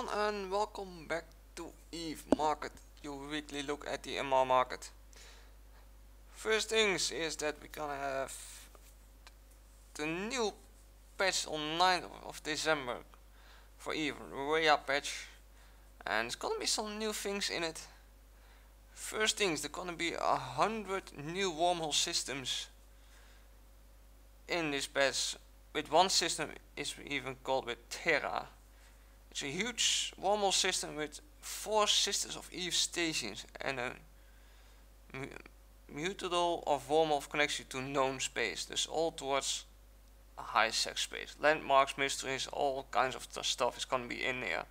everyone, and welcome back to Eve Market, your weekly look at the amarr market. First things is that we're gonna have the new patch on 9th of December for Eve, Rhea patch, and there's gonna be some new things in it. First things, there's gonna be 100 new wormhole systems in this patch, with one system is even called with Terra. It's a huge wormhole system with 4 Sisters of Eve stations and a mutadol of wormhole connects you to known space, dus all towards a high sec space. Landmarks, mysteries, all kinds of stuff is gonna be in there.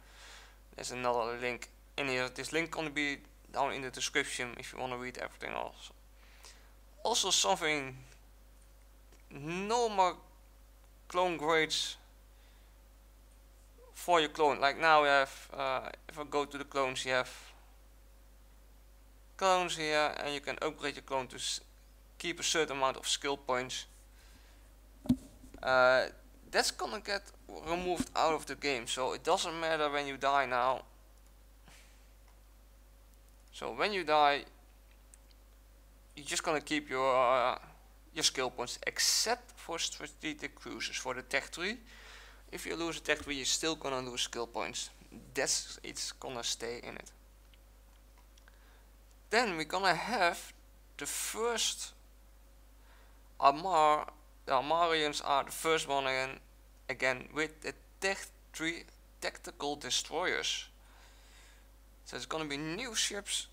There's another link in here. This link gonna be down in the description if you wanna read everything else. Also something, no more clone grades for your clone. Like now we have, if I go to the clones, you have clones here and you can upgrade your clone to keep a certain amount of skill points. That's gonna get removed out of the game, so it doesn't matter when you die now. So when you die, you're just gonna keep your skill points, except for strategic cruisers. For the tech tree, if you lose a tech tree, you're still gonna lose skill points. It's gonna stay in it. Then we're gonna have the first amarr. The Amarrians are the first one again with the tech tree tactical destroyers. So it's gonna be new ships,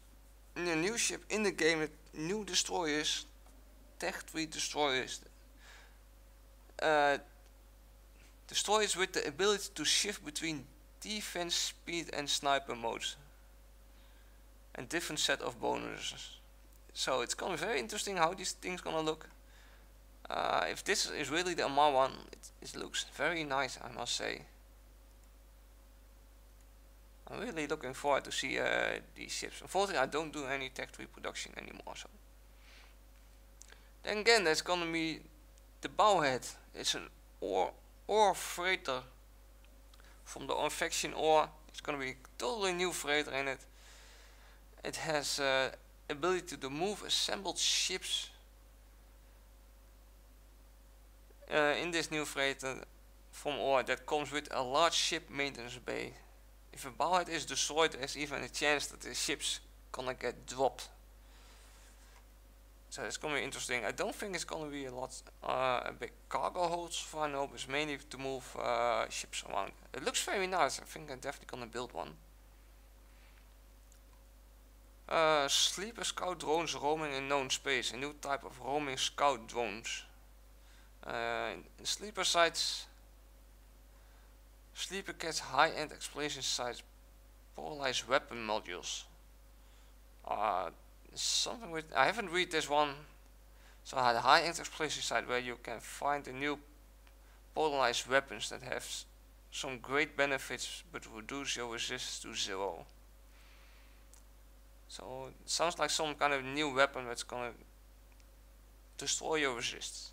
a new ship in the game with new destroyers, tech tree destroyers. Destroyers with the ability to shift between defense, speed and sniper modes, and different set of bonuses. So it's gonna be very interesting how these things gonna look. If this is really the amarr one, it looks very nice, I must say. I'm really looking forward to see these ships. Unfortunately, I don't do any tech tree production anymore. So then again, there's gonna be the bowhead. It's an ore freighter from the infection ore. It's gonna be a totally new freighter in it. It has ability to move assembled ships. In this new freighter from ore that comes with a large ship maintenance bay. If a bowhead is destroyed, there's even a chance that the ship's gonna get dropped. So it's gonna be interesting. I don't think it's gonna be a big cargo hold, so I know, it's mainly to move ships around. It looks very nice. I think I'm definitely gonna build one. Sleeper scout drones roaming in known space. A new type of roaming scout drones. In sleeper sites, sleeper gets high-end explosion sites, polarized weapon modules. Something with, I haven't read this one. So I had a high-end explosion site where you can find the new polarized weapons that have some great benefits but reduce your resistance to 0. So it sounds like some kind of new weapon that's gonna destroy your resistance.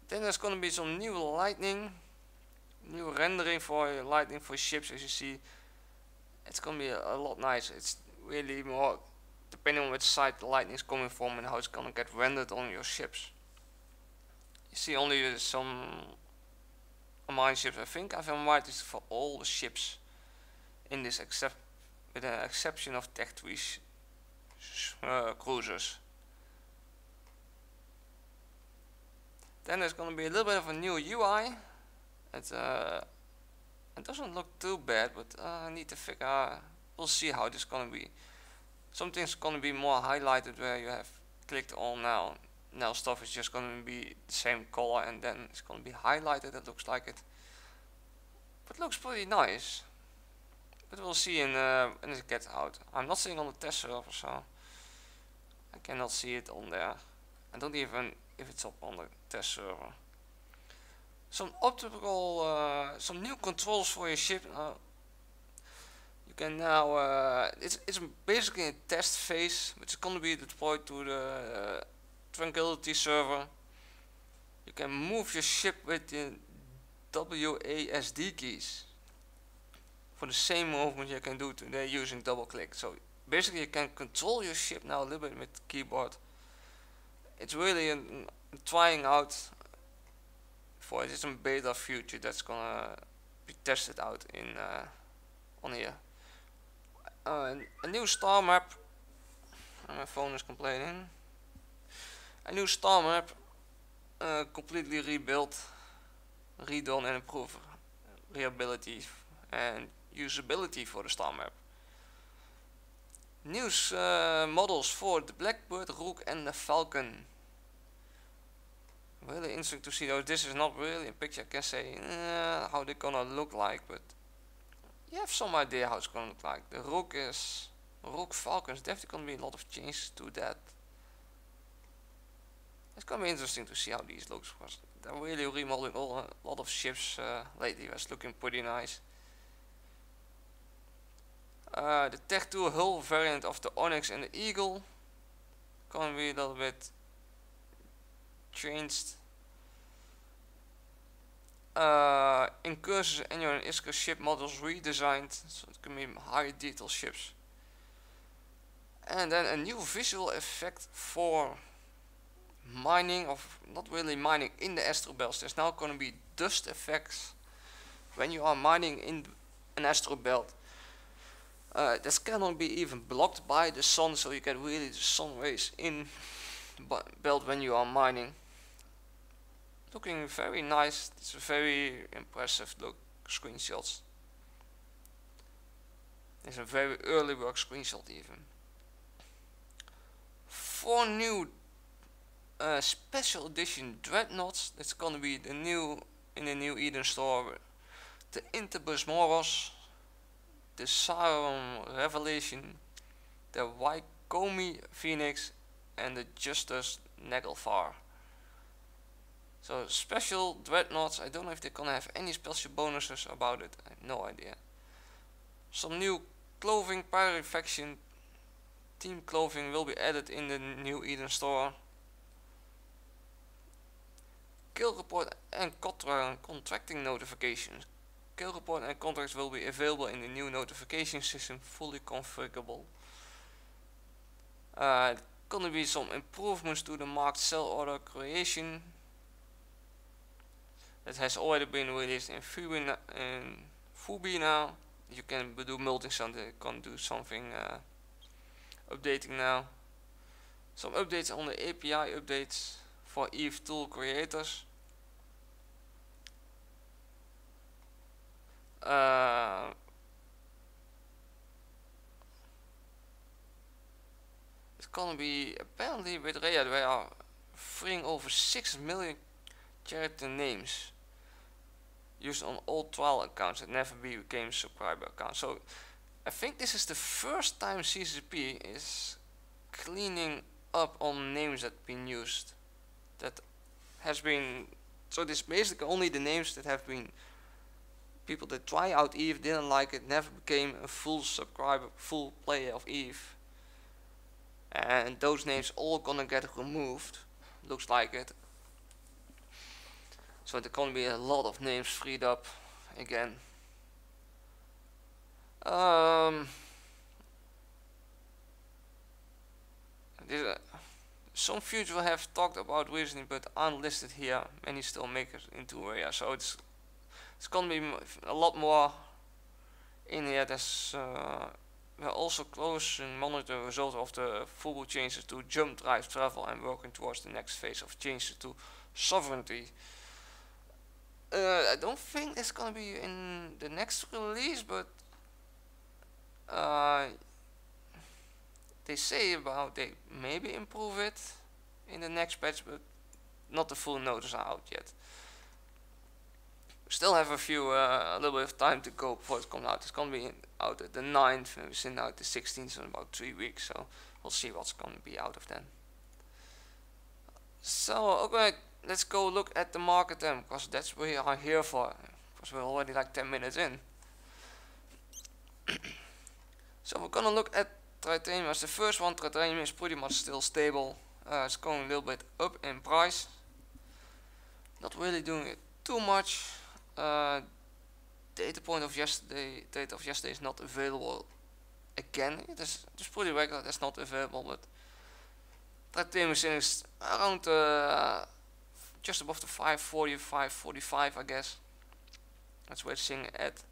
Then there's gonna be some new lightning, new rendering for lightning for ships. As you see, it's gonna be a lot nicer. It's really more depending on which side the lightning is coming from and how it's gonna get rendered on your ships. You see only some amarr ships. I think I've invited for all the ships in this, except with the exception of tech tree cruisers. Then there's gonna be a little bit of a new UI. It doesn't look too bad, but I need to figure. We'll see how this is gonna be. Something's gonna be more highlighted where you have clicked on now. Now stuff is just gonna be the same color and then it's gonna be highlighted. It looks like it, but it looks pretty nice. But we'll see when it gets out. I'm not seeing on the test server, so I cannot see it on there. I don't even if it's up on the test server. Some optical, some new controls for your ship. You can now, it's basically a test phase, which is going to be deployed to the Tranquility server. You can move your ship with the WASD keys. for the same movement you can do today using double click. So basically you can control your ship now a little bit with the keyboard. It's really trying out for it. It's a beta future that's gonna be tested out in on here. A new star map. My phone is complaining. A new star map, completely rebuilt, redone and improved reliability and usability for the star map. New models for the Blackbird, Rook and the Falcon. Really interesting to see, though this is not really a picture I can say how they're gonna look like, but you have some idea how it's gonna look like. The Rook Falcon is definitely gonna be a lot of changes to that. It's gonna be interesting to see how these looks, because they're really remodeling a lot of ships lately. It's looking pretty nice. The Tech 2 hull variant of the Onyx and the Eagle gonna be a little bit changed. Incursus, Annual and Iskra ship models redesigned, so it can be high detail ships. And then a new visual effect for mining, of not really mining in the astral belts. There's now going to be dust effects when you are mining in an astral belt. This cannot be even blocked by the sun, so you get really the sun rays in the belt when you are mining. Looking very nice. It's a very impressive look screenshots. It's a very early work screenshot even. 4 new special edition dreadnoughts. It's gonna be the new in the new Eden store. The Interbus Moros, the Sarum Revelation, the Waikomi Phoenix, and the Justus Nagelfar. So special dreadnoughts. I don't know if they're gonna have any special bonuses about it. I have no idea. Some new clothing, pirate faction team clothing will be added in the new Eden store. Kill report and contracting notifications. Kill report and contracts will be available in the new notification system, fully configurable. Gonna be some improvements to the marked sell order creation. That has already been released in Fubi now. You can do multi-sound, you can do something updating now. Some updates on the API updates for Eve tool creators. It's gonna be apparently with Rhea they are freeing over 6 million character names used on all trial accounts that never became subscriber accounts. So I think this is the first time CCP is cleaning up on names that have been used. That has been, so this is basically only the names that have been people that try out Eve, didn't like it, never became a full subscriber, full player of Eve. And those names all gonna get removed, looks like it. So there gonna be a lot of names freed up again. Some few will have talked about reasoning, but aren't listed here. Many still make it into area, so it's gonna be a lot more in here. We're also close and monitor the results of the full changes to jump drive travel and working towards the next phase of changes to sovereignty. I don't think it's gonna be in the next release, but they say about they maybe improve it in the next patch, but not the full notice are out yet. We still have a little bit of time to go before it comes out. It's gonna be out at the 9th, and we're sitting out the 16th, so in about 3 weeks. So we'll see what's gonna be out of then. So okay, let's go look at the market then, because that's what we are here for. Because we're already like 10 minutes in. So we're gonna look at titanium as the first one. Titanium is pretty much still stable. It's going a little bit up in price. Not really doing it too much. data point of yesterday, data of yesterday is not available again. It's pretty regular, that's not available, but titanium is sitting around just above the 540, 545 I guess. That's where it's sitting at.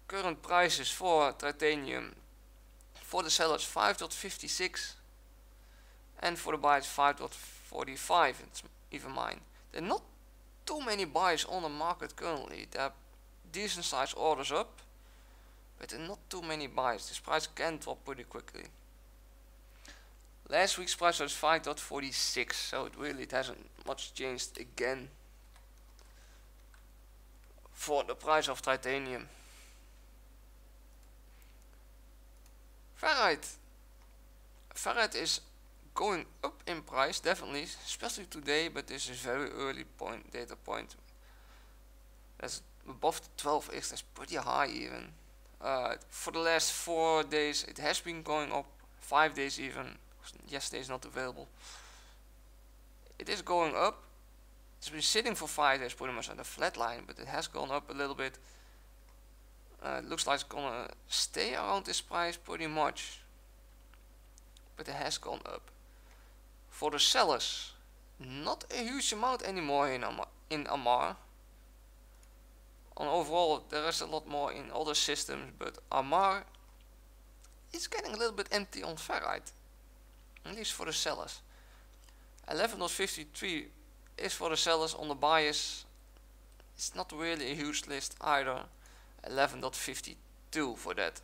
Current prices for titanium for the sellers 5.56 and for the buyers 5.45. It's even mine. There are not too many buyers on the market currently. There are decent sized orders up, but there are not too many buyers. This price can drop pretty quickly. Last week's price was 5.46, so it hasn't much changed again for the price of titanium. Ferrite is going up in price, definitely, especially today, but this is very early data point. That's above the 12x, that's pretty high even. For the last 4 days it has been going up, 5 days even. Yesterday is not available. It is going up. It's been sitting for 5 days pretty much on the flat line, but it has gone up a little bit. It looks like it's gonna stay around this price pretty much, but it has gone up. For the sellers, not a huge amount anymore in amarr. On overall there is a lot more in other systems, but amarr is getting a little bit empty on ferrite, at least for the sellers. 11.53 is for the sellers. On the buyers it's not really a huge list either. 11.52 for that.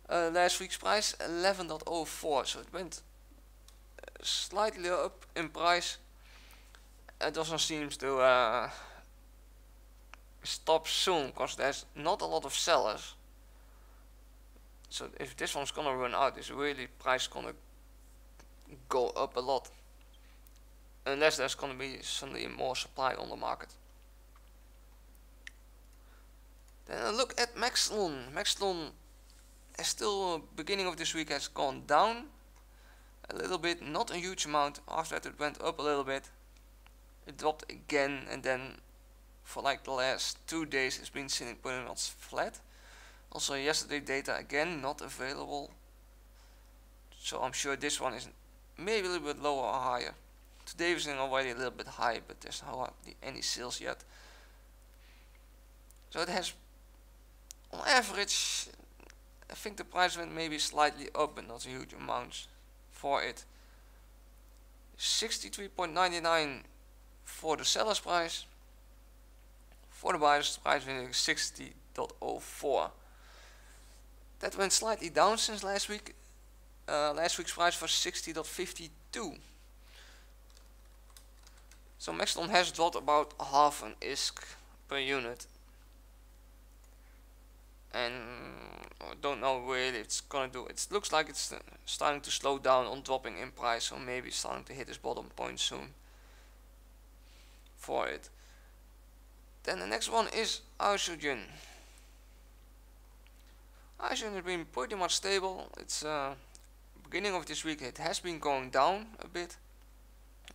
Last week's price 11.04, so it went slightly up in price. It doesn't seem to stop soon, because there's not a lot of sellers. So if this one's gonna run out, this really price gonna go up a lot, unless there's gonna be suddenly more supply on the market. Then a look at Maxlon. Maxlon is still, beginning of this week has gone down a little bit, not a huge amount. After that it went up a little bit, it dropped again, and then for like the last 2 days it's been sitting pretty much flat. Also yesterday data again not available, so I'm sure this one is maybe a little bit lower or higher. Today was already a little bit high, but there's hardly any sales yet. So it has, on average, I think the price went maybe slightly up, but not a huge amount for it. 63.99 for the seller's price. For the buyer's price went 60.04. That went slightly down since last week. Last week's price was 60.52. So Maxlon has dropped about half an ISK per unit. And I don't know where it's gonna do. It looks like it's starting to slow down on dropping in price, so maybe starting to hit its bottom point soon for it. Then the next one is hydrogen. Hydrogen has been pretty much stable. It's beginning of this week it has been going down a bit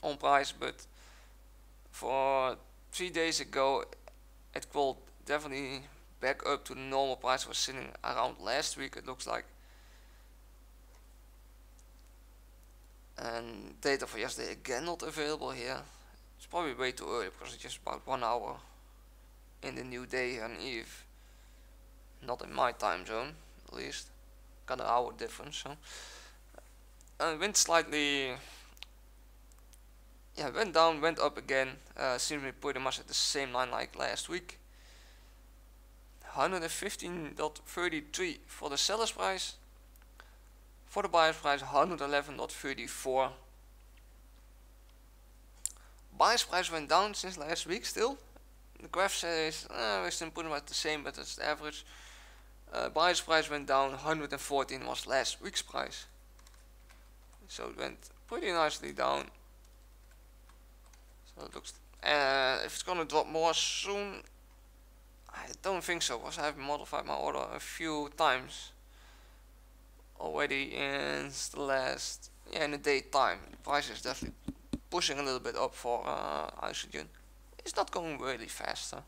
on price, but for 3 days ago it crawled definitely back up to the normal price. Was sitting around last week, it looks like. And data for yesterday again not available here. It's probably way too early, because it's just about 1 hour in the new day and eve. Not in my time zone, at least. Got an hour difference, so. Went slightly, yeah, went down, went up again. Seems to be pretty much at the same line like last week. 115.33 for the seller's price. For the buyer's price 111.34. Buyer's price went down since last week still. The graph says we're still pretty much the same, but it's the average. Buyer's price went down, 114 was last week's price. So it went pretty nicely down. So it looks, if it's gonna drop more soon, I don't think so, because I have modified my order a few times already in the last, in the daytime. The price is definitely pushing a little bit up for hydrogen. It's not going really fast though.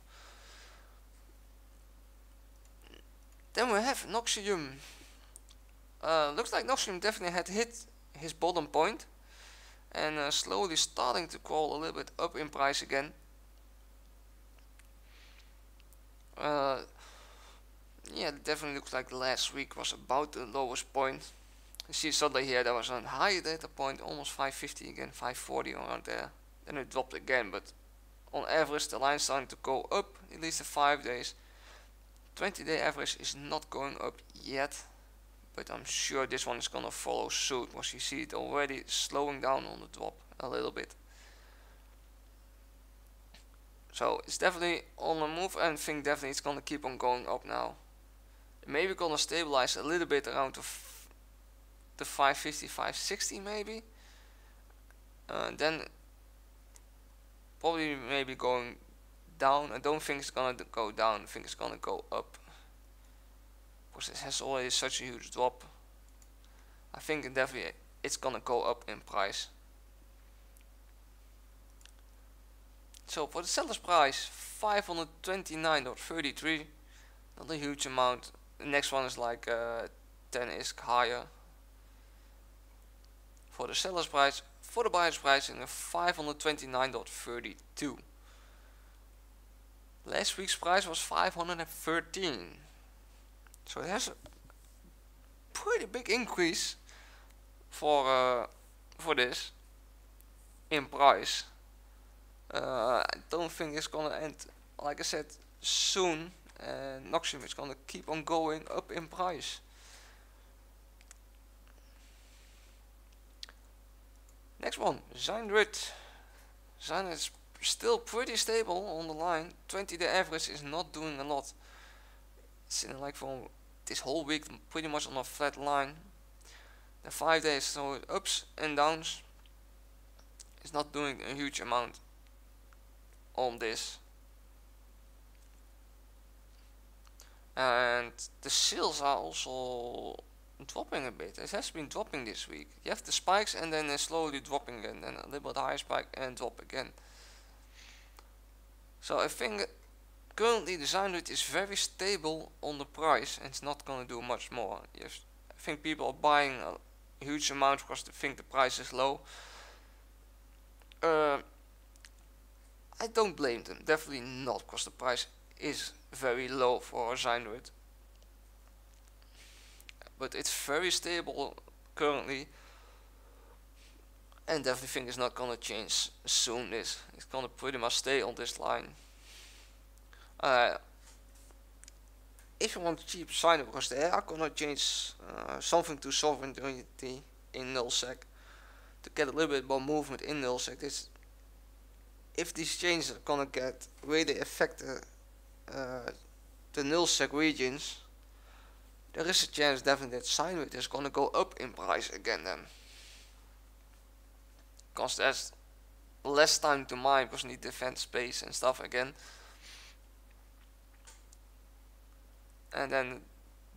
Then we have Noxium. Looks like Noxium definitely had hit his bottom point and slowly starting to crawl a little bit up in price again. Yeah, it definitely looks like last week was about the lowest point. You see suddenly here there was a high data point, almost 550 again, 540 around there. Then it dropped again, but on average the line starting to go up, at least the 5 days. 20-day average is not going up yet, but I'm sure this one is gonna follow suit, because you see it already slowing down on the drop a little bit. So it's definitely on the move, and I think definitely it's gonna keep on going up now. Maybe gonna stabilize a little bit around the 550, 560 maybe. Then probably maybe going down. I don't think it's gonna go down, I think it's gonna go up, because it has already such a huge drop. I think definitely it's gonna go up in price. So for the seller's price, 529.33, not a huge amount. The next one is like 10 is higher. For the seller's price, for the buyer's price, in 529.32. Last week's price was 513. So it has a pretty big increase for this in price. I don't think it's gonna end, like I said, soon. And Noxium is gonna keep on going up in price. Next one, Zynrid. Zynrid is still pretty stable on the line. 20-day average is not doing a lot. It's in like for this whole week pretty much on a flat line. The 5 days, so ups and downs. It's not doing a huge amount on this. And the sales are also dropping a bit. It has been dropping this week. You have the spikes and then slowly dropping again, then a little bit higher spike and drop again. So I think currently the Zynrid is very stable on the price, and it's not going to do much more. Yes, I think people are buying a huge amount because they think the price is low. I don't blame them, definitely not, because the price is very low for a Zynrid. But it's very stable currently, and definitely think it's not gonna change soon. It's gonna pretty much stay on this line. If you want cheap Zynrid, because they are gonna change something to sovereignty in nullsec to get a little bit more movement in nullsec. If these changes are gonna get really affect the nullsec regions, there is a chance definitely that Zynrid is gonna go up in price again then. Because there's less time to mine, because you need defense space and stuff again. And then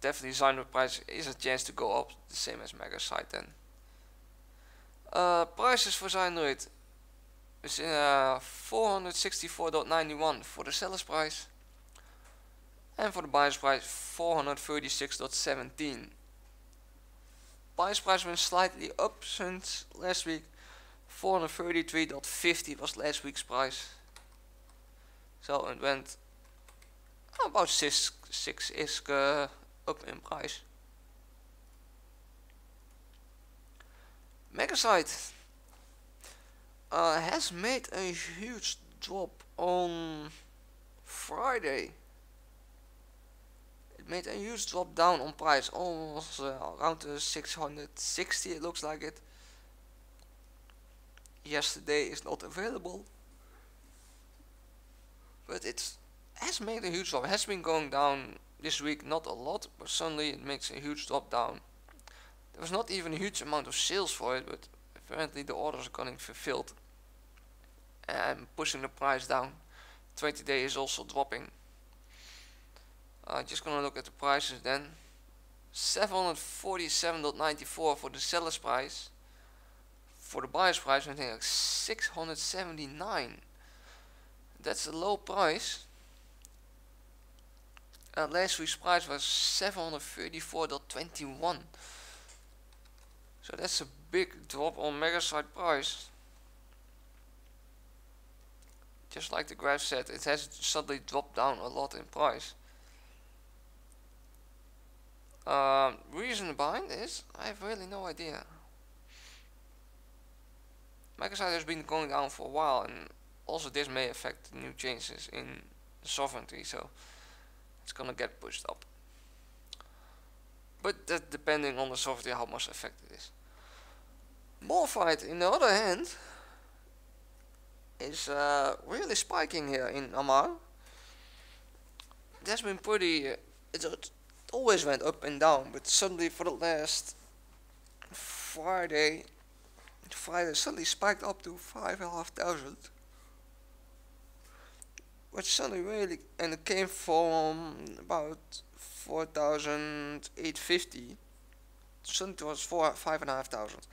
definitely Zynrid price is a chance to go up, the same as Megasite then. Prices for Zynrid is 464.91 for the seller's price, and for the buyer's price 436.17. Buyer's price went slightly up since last week. 433.50 was last week's price. So it went about 6 is up in price. Megasite has made a huge drop on Friday. It made a huge drop down on price, almost around 660 it looks like it. Yesterday is not available, but it has made a huge drop. It has been going down this week, not a lot, but suddenly it makes a huge drop down. There was not even a huge amount of sales for it, but apparently the orders are getting fulfilled and pushing the price down. 20-day is also dropping. Just gonna look at the prices then. 747.94 for the seller's price. For the buyer's price, I think like 679. That's a low price. Last week's price was 734.21. So that's a big drop on MegaSite price. Just like the graph said, it has suddenly dropped down a lot in price. Reason behind this, I have really no idea. MegaSite has been going down for a while, and also this may affect the new changes in the sovereignty, so it's gonna get pushed up. But that depending on the sovereignty how much effect it is. Morphite, in the other hand, is really spiking here in Amarr. It has been pretty. It always went up and down, but suddenly for the last Friday suddenly spiked up to 5,500. Which suddenly really, and it came from about 4,850. Suddenly it was 5,500.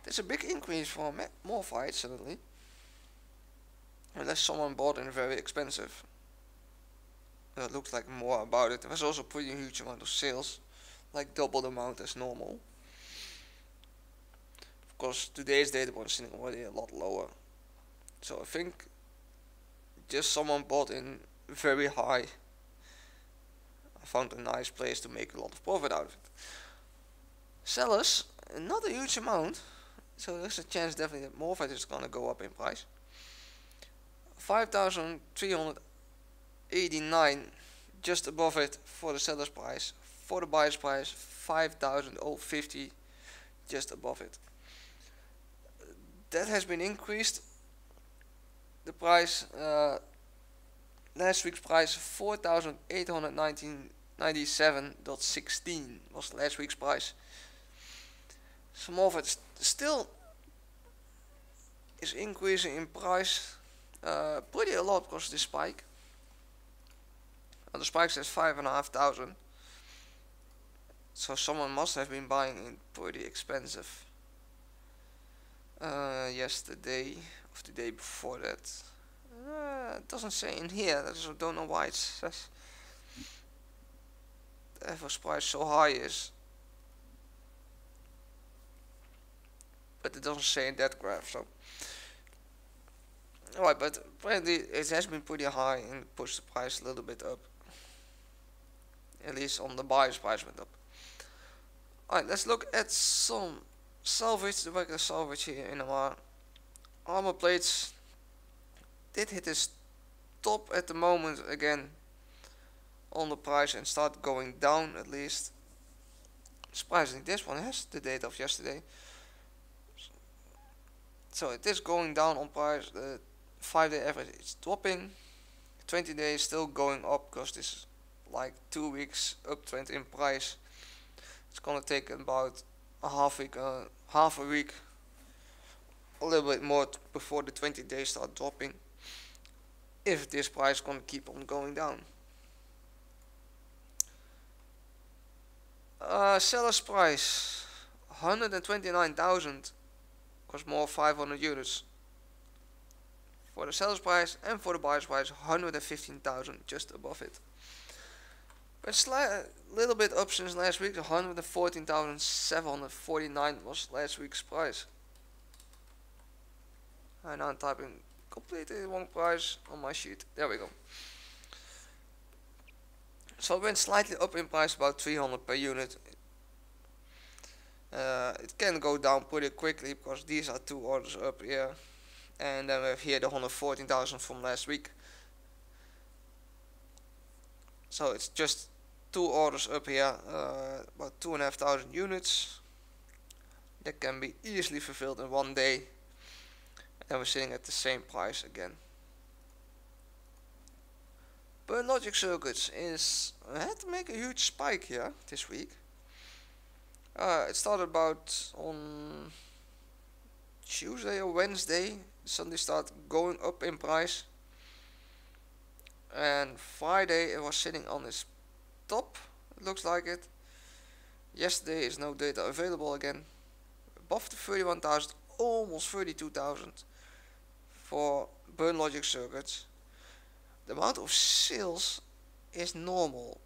That's a big increase for Morphite suddenly. Unless someone bought it very expensive. It looks like more about it. There was also a pretty huge amount of sales. Like double the amount as normal. Of course today's data was sitting already a lot lower. So I think just someone bought in very high. I found a nice place to make a lot of profit out of it. Sellers, not a huge amount. So there's a chance definitely that Morphite is gonna go up in price. 5,389, just above it for the seller's price. For the buyer's price, 5,050, just above it. That has been increased. The price, last week's price, 4,897.16 was last week's price. Some of it still is increasing in price. Pretty a lot because of this spike. The spike says 5,500. So someone must have been buying it pretty expensive. Yesterday of the day before that. It doesn't say in here. I just don't know why it says the average price so high is. But it doesn't say in that graph. So. Alright, but apparently it has been pretty high and pushed the price a little bit up. At least on the buyer's price went up. Alright, let's look at some salvage, the regular salvage here in our armor plates. Did hit this top at the moment again on the price and start going down at least. Surprisingly, this one has the date of yesterday. So it is going down on price. The 5-day average is dropping. 20 days still going up because this is like 2 weeks uptrend in price. It's gonna take about a half a week, a little bit more before the 20 days start dropping. If this price is gonna keep on going down. Seller's price 129,000. Cost more 500 units for the seller's price, and for the buyer's price 115,000, just above it. But little bit up since last week. 114,749 was last week's price. And now I'm typing completely wrong price on my sheet. There we go. So it went slightly up in price, about 300 per unit. It can go down pretty quickly because these are 2 orders up here, and then we have here the 114,000 from last week. So it's just 2 orders up here, about 2,500 units that can be easily fulfilled in one day, and we're sitting at the same price again. But logic circuits had to make a huge spike here this week. It started about on Tuesday or Wednesday. Suddenly started going up in price, and Friday it was sitting on its top. It looks like it. Yesterday is no data available again. Above the 31,000, almost 32,000 for burn logic circuits. The amount of sales is normal.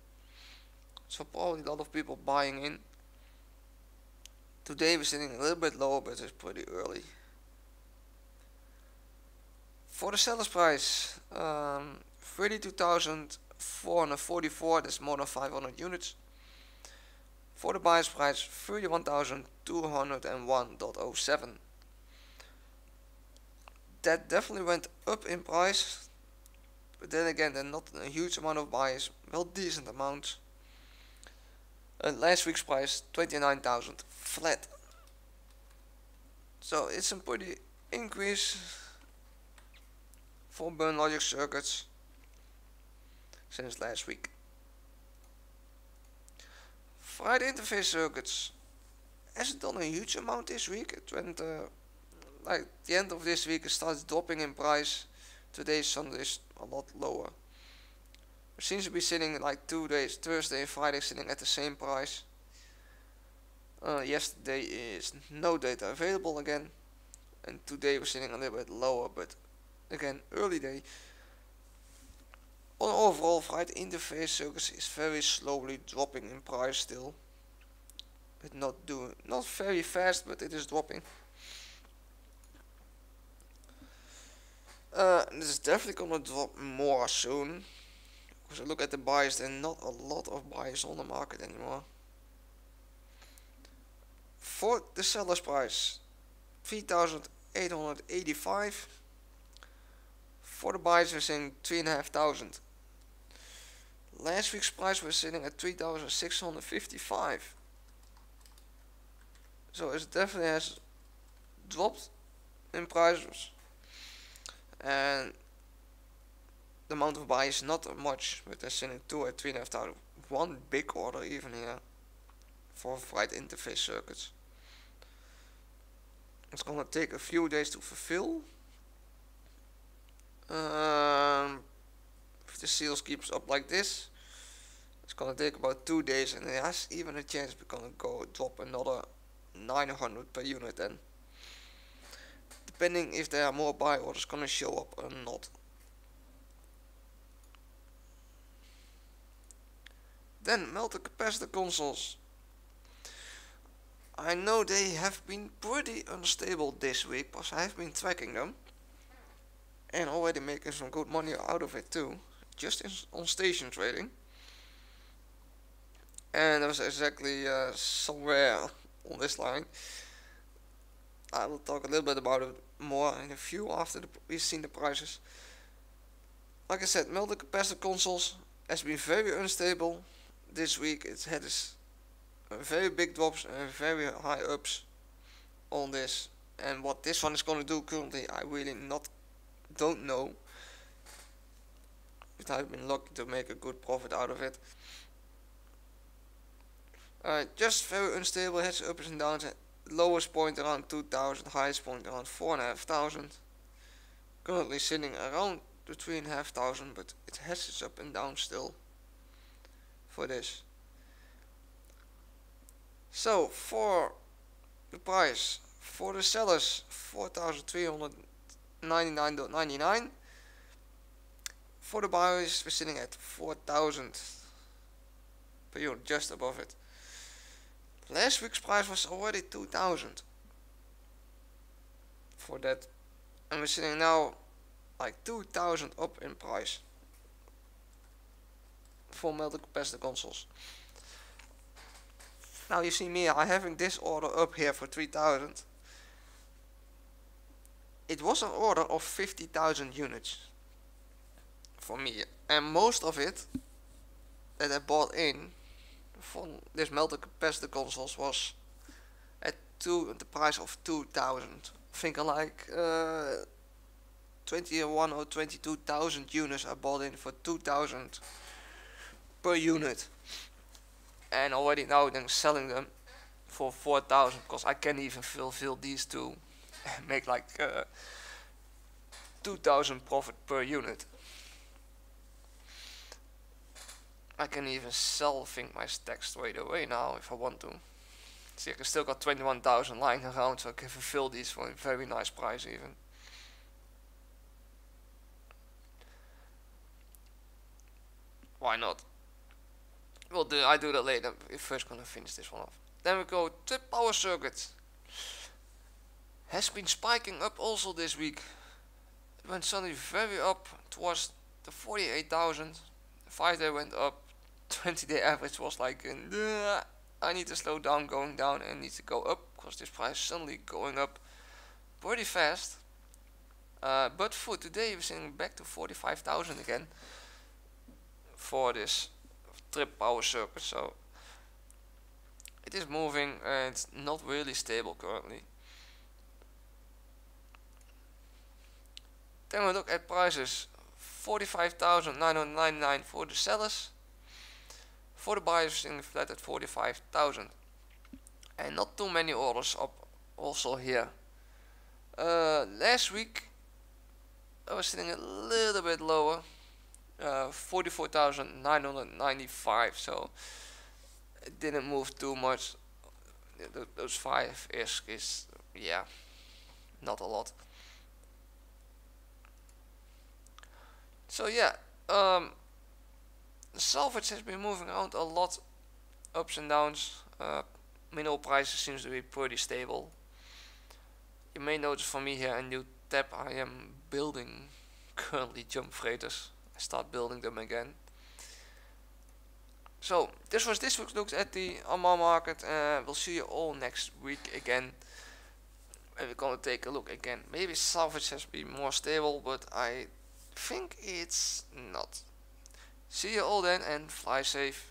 So probably a lot of people buying in. Today we're sitting a little bit lower, but it's pretty early. For the seller's price, 32,444, that's more than 500 units. For the buyer's price, 31,201.07. That definitely went up in price, but then again, there's not a huge amount of buyers, well, decent amounts. Last week's price, 29,000 flat. So it's a pretty increase for burn logic circuits since last week. Friday interface circuits hasn't done a huge amount this week. It went like the end of this week it starts dropping in price. Today's Sunday is a lot lower. It seems to be sitting like 2 days, Thursday and Friday, sitting at the same price. Yesterday is no data available again, and today we're sitting a little bit lower, but again early day. On overall, Friday interface circuits is very slowly dropping in price still, but not very fast, but it is dropping. This is definitely gonna drop more soon. Because I look at the buyers, there are not a lot of buyers on the market anymore. For the seller's price, 3,885. For the buyers, we're saying 3,500. Last week's price was sitting at 3,655. So it definitely has dropped in prices. And the amount of buyers is not much, but they're sitting 2 at 3,500. One big order even here for Friday interface circuits. It's gonna take a few days to fulfill. If the sales keeps up like this, it's gonna take about 2 days, and it has even a chance we're gonna go drop another 900 per unit then. Depending if there are more buy orders gonna show up or not. Then melted capacitor consoles. I know they have been pretty unstable this week, because I have been tracking them and already making some good money out of it too, just on station trading. And that was exactly somewhere on this line. I will talk a little bit about it more in a few after we've seen the prices. Like I said, melted capacitor consoles has been very unstable this week. It had very big drops and very high ups on this. And what this one is going to do currently, I really don't know. But I've been lucky to make a good profit out of it. Just very unstable, has ups and downs. Lowest point around 2,000, highest point around 4,500. Currently sitting around the 3,500, but it has its up and down still for this. So for the price, for the sellers, 4,399.99. For the buyers, we're sitting at 4,000 per unit, just above it. Last week's price was already 2,000 for that, and we're sitting now like 2,000 up in price for melted capacitor consoles. Now you see me, I having this order up here for 3,000. It was an order of 50,000 units for me, and most of it that I bought in from this melted capacitor consoles was at the price of 2,000. I think like 21 or 22,000 units I bought in for 2,000 per unit, and already now then selling them for 4,000, because I can even fulfill these two and make like 2,000 profit per unit. I can even sell, my stack straight away now if I want to. See, I still got 21,000 lying around, so I can fulfill these for a very nice price even. why not? I do that later. We're first gonna finish this one off. Then we go trip power circuit. Has been spiking up also this week. It went suddenly very up towards the 48,000. 5-day went up. 20-day average was like I need to slow down going down and need to go up because this price is suddenly going up pretty fast. But for today we're seeing back to 45,000 again for this trip power circuit, so it is moving and it's not really stable currently. Then we look at prices. 45,999 for the sellers. For the buyers, seeing flat at 45,000. And not too many orders up also here. Last week I was sitting a little bit lower. 44,995, so it didn't move too much. Those 5-ish is, yeah, not a lot. So yeah, the salvage has been moving around a lot, ups and downs. Mineral prices seems to be pretty stable. You may notice for me here a new tab. I am building currently jump freighters. I start building them again. So this was this week's look at the amarr market. We'll see you all next week again. And we're gonna take a look again. Maybe salvage has been more stable, but I think it's not. See you all then and fly safe.